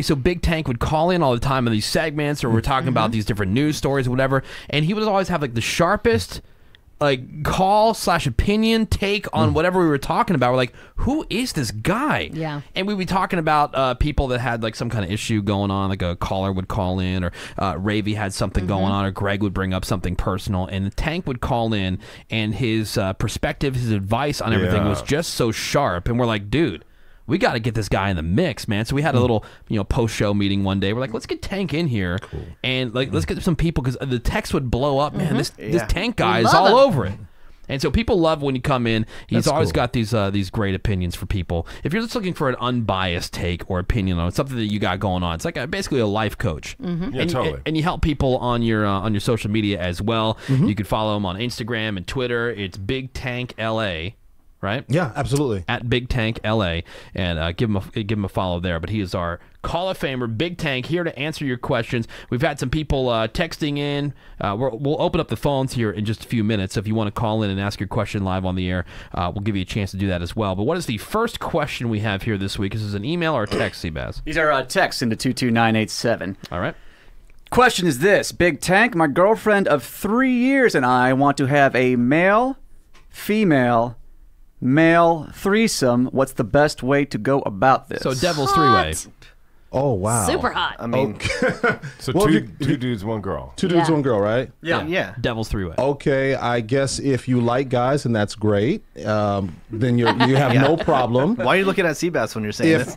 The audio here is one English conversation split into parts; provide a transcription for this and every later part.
So Big Tank would call in all the time in these segments, or we're talking about these different news stories or whatever, and he would always have like the sharpest call/opinion take on whatever we were talking about. We're like, who is this guy? Yeah. And we'd be talking about people that had like some kind of issue going on, like a caller would call in, or Ravy had something going on, or Greg would bring up something personal, and the Tank would call in, and his perspective, his advice on everything was just so sharp, and we're like, dude, we got to get this guy in the mix, man. So we had a little, post-show meeting one day. We're like, let's get Tank in here, and like, let's get some people, because the text would blow up, man. This Tank guy is all over it. And so people love when you come in. He's always got these great opinions for people. If you're just looking for an unbiased take or opinion on something that you got going on, it's like basically a life coach. Yeah, totally. And you help people on your social media as well. You can follow him on Instagram and Twitter. It's Big Tank LA. Right? Yeah, absolutely. At Big Tank LA, and give him a follow there. But he is our Hall of Famer, Big Tank, here to answer your questions. We've had some people texting in. We'll open up the phones here in just a few minutes. So if you want to call in and ask your question live on the air, we'll give you a chance to do that as well. But what is the first question we have here this week? Is this an email or a text, Seabass? These are texts into 22987. All right. Question is this: Big Tank, my girlfriend of 3 years and I want to have a male, female, male threesome. What's the best way to go about this? So Devil's Three-Way. Oh, wow. Super hot. I mean, so Well, two dudes, one girl. Two dudes, one girl, right? Yeah. Devil's Three-Way. Okay, I guess if you like guys, and that's great, then you have no problem. Why are you looking at Seabass when you're saying this?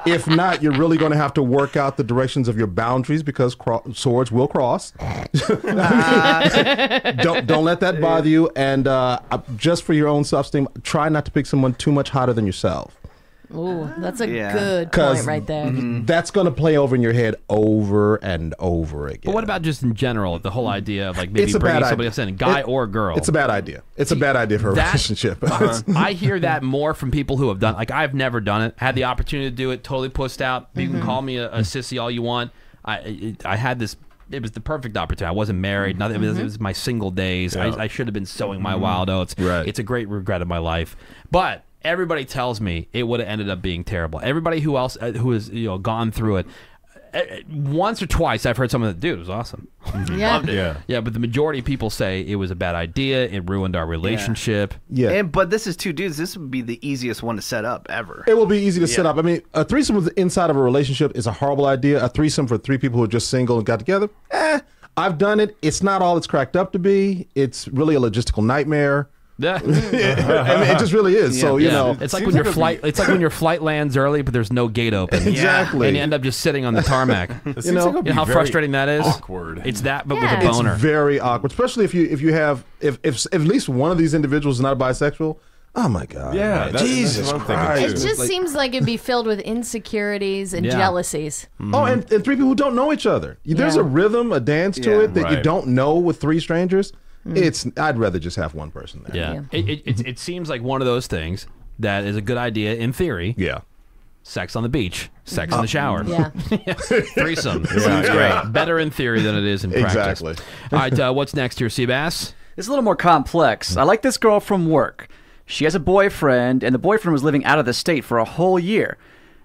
If not, you're really going to have to work out the directions of your boundaries, because swords will cross. Don't let that bother you, and just for your own self-esteem, try not to pick someone too much hotter than yourself. Ooh, that's a good point right there. That's going to play over in your head over and over again. But what about just in general, the whole idea of like maybe bringing somebody else in, a guy or a girl? It's a bad idea. It's a bad idea for a relationship. I hear that more from people who have done, like, I've never done it, had the opportunity to do it, totally pussed out. You can call me a sissy all you want. I had this. It was the perfect opportunity. I wasn't married. Nothing. It was my single days. I should have been sowing my wild oats. Right. It's a great regret of my life. But everybody tells me it would have ended up being terrible. Everybody who has gone through it, once or twice I've heard someone that, dude, it was awesome. Yeah. Yeah, but the majority of people say it was a bad idea. It ruined our relationship. Yeah. But this is two dudes. This would be the easiest one to set up ever. It will be easy to set up. I mean, a threesome inside of a relationship is a horrible idea. A threesome for three people who are just single and got together, I've done it. It's not all it's cracked up to be. It's really a logistical nightmare. Yeah. I mean, it just really is. So you know, it's like when your flight. It's like when your flight lands early, but there's no gate open. Exactly. And you end up just sitting on the tarmac. You know how frustrating that is. Awkward. It's that, but with a boner. It's very awkward, especially if you have if at least one of these individuals is not bisexual. Oh my God! Yeah, Jesus Christ! It just seems like it'd be filled with insecurities and jealousies. Oh, and three people who don't know each other. There's a rhythm, a dance to it that you don't know with three strangers. I'd rather just have one person there. Yeah. It seems like one of those things that is a good idea in theory. Yeah. Sex on the beach, sex in the shower. Yeah. Threesome. Seems great. Better in theory than it is in practice. Exactly. All right, what's next here, Seabass? It's a little more complex. I like this girl from work. She has a boyfriend, and the boyfriend was living out of the state for a whole year.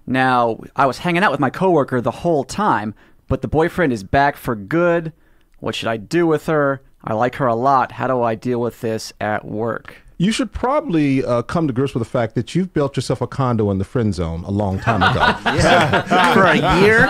Now, I was hanging out with my coworker the whole time, but the boyfriend is back for good. What should I do with her? I like her a lot. How do I deal with this at work? You should probably come to grips with the fact that you've built yourself a condo in the friend zone a long time ago. For a year?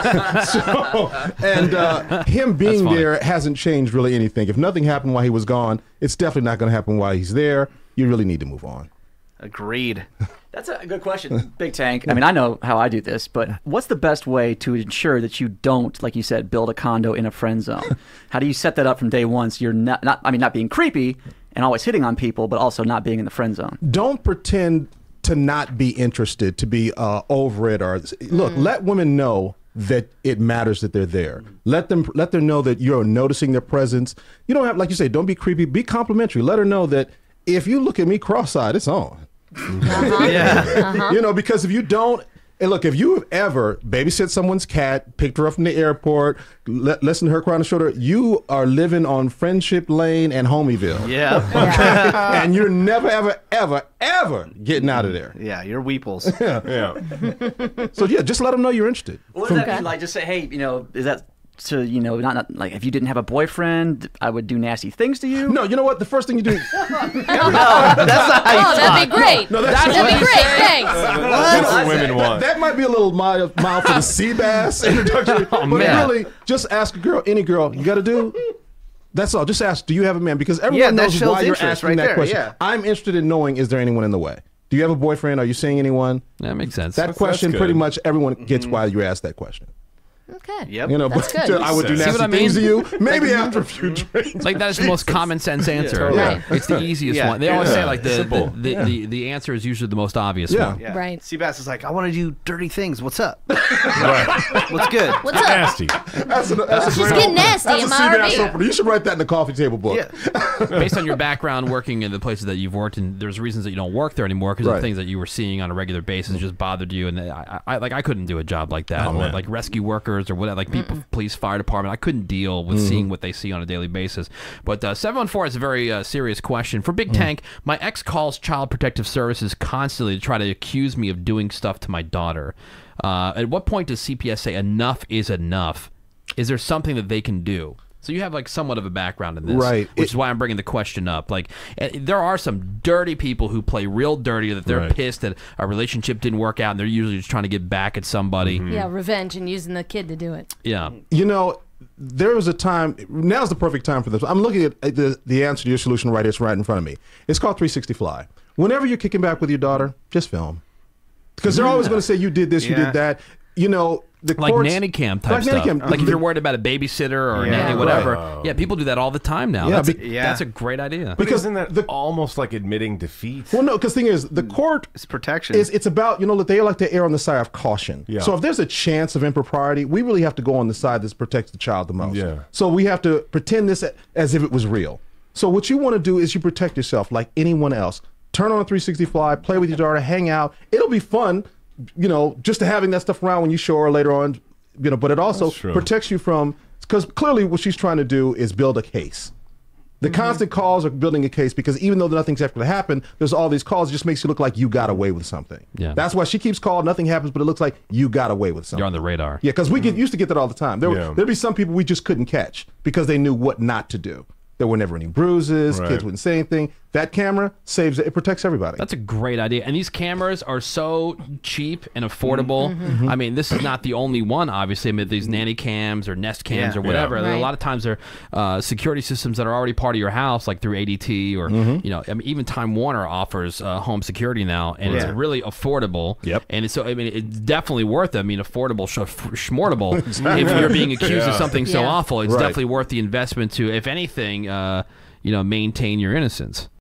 And him being there hasn't changed really anything. If nothing happened while he was gone, it's definitely not going to happen while he's there. You really need to move on. Agreed. That's a good question, Big Tank. I mean, I know how I do this, but what's the best way to ensure that you don't, like you said, build a condo in a friend zone? How do you set that up from day one so you're not being creepy and always hitting on people, but also not being in the friend zone? Don't pretend to not be interested, to be over it, or look. Let women know that it matters that they're there. Let them know that you're noticing their presence. You don't have, like you say, don't be creepy. Be complimentary. Let her know that if you look at me cross-eyed, it's on. Uh-huh. You know, because if you don't, Hey, look, if you have ever babysit someone's cat, picked her up from the airport, listened to her cry on the shoulder, you are living on Friendship Lane and Homieville. Yeah. And you're never, ever, ever, ever getting out of there. Yeah, you're weeples. Yeah. So, yeah, just let them know you're interested. What does that mean? Like, just say, hey, is that to, not like if you didn't have a boyfriend, I would do nasty things to you? No, you know what? The first thing you do. That's not how you Oh, that'd be great. No, that's That'd be great. Thanks. That's what women want. That might be a little mild for the sea bass introduction. But man. really, just ask a girl, any girl, you got to do. That's all. Just ask, do you have a man? Because everyone that knows shows why you're interest asking right that there, question. yeah. I'm interested in knowing, is there anyone in the way? Do you have a boyfriend? Are you seeing anyone? That makes sense. That question, good. pretty much everyone gets why you ask that question. Okay. Yep. That's but good. I would do See nasty what I things to mean? you. Maybe after a few drinks. Like that is the most common sense answer. totally. Right. It's the easiest Yeah. one. They always say Yeah. like Simple. the answer is usually the most obvious Yeah. one. Yeah. Right. Seabass is like, I want to do dirty things. What's up? Right. What's good? What's up? Nasty. That's a She's great getting nasty That's in a my CBS RV. opener. You should write that in the coffee table book. Yeah. Based on your background working in the places that you've worked, and there's reasons that you don't work there anymore because Right. the things that you were seeing on a regular basis just bothered you. And I couldn't do a job like that, or man. like rescue workers or whatever, like people, police, fire department. I couldn't deal with seeing what they see on a daily basis. But 714 is a very serious question for Big Tank. My ex calls Child Protective Services constantly to try to accuse me of doing stuff to my daughter. At what point does CPS say enough is enough? Is there something that they can do? So you have like somewhat of a background in this, Right. Which is why I'm bringing the question up. Like, there are some dirty people who play real dirty that they're Right. pissed that a relationship didn't work out, and they're usually just trying to get back at somebody. Yeah, revenge and using the kid to do it. Yeah, You know, there was a time, now's the perfect time for this. I'm looking at the answer to your solution right here. It's right in front of me. It's called 360 Fly. Whenever you're kicking back with your daughter, just film. Because they're always going to say, you did this, you Yeah. did that. You know, the like courts, nanny cam type like nanny stuff. cam. Like if you're worried about a babysitter or a Yeah. nanny, whatever. Right. Yeah, people do that all the time now. Yeah, That's a great idea. But Because isn't that the- almost like admitting defeat? Well, no, because the thing is, the court It's protection. it's about, they like to err on the side of caution. Yeah. So if there's a chance of impropriety, we really have to go on the side that protects the child the most. Yeah. So we have to pretend this as if it was real. So what you want to do is you protect yourself like anyone else. Turn on a 360 Fly, play with your daughter, hang out. It'll be fun, just to having that stuff around when you show her later on, but it also That's true. protects you from, because clearly what she's trying to do is build a case. The constant calls are building a case because even though nothing's actually happened, there's all these calls. It just makes you look like you got away with something. Yeah. That's why she keeps calling. Nothing happens, but it looks like you got away with something. You're on the radar. Yeah, because we used to get that all the time. Yeah. There'd be some people we just couldn't catch because they knew what not to do. There were never any bruises. Right. Kids wouldn't say anything. That camera saves it. It protects everybody. That's a great idea. And these cameras are so cheap and affordable. I mean, this is not the only one, obviously. I mean, these nanny cams or Nest cams Yeah. or whatever. Yeah. There are Right. A lot of times they're security systems that are already part of your house, like through ADT or, I mean, even Time Warner offers home security now, and it's Yeah. really affordable. Yep. And it's it's definitely worth it. I mean, affordable, schmortable. If you're being accused of something so Yeah. awful, it's Right. definitely worth the investment to, if anything, maintain your innocence.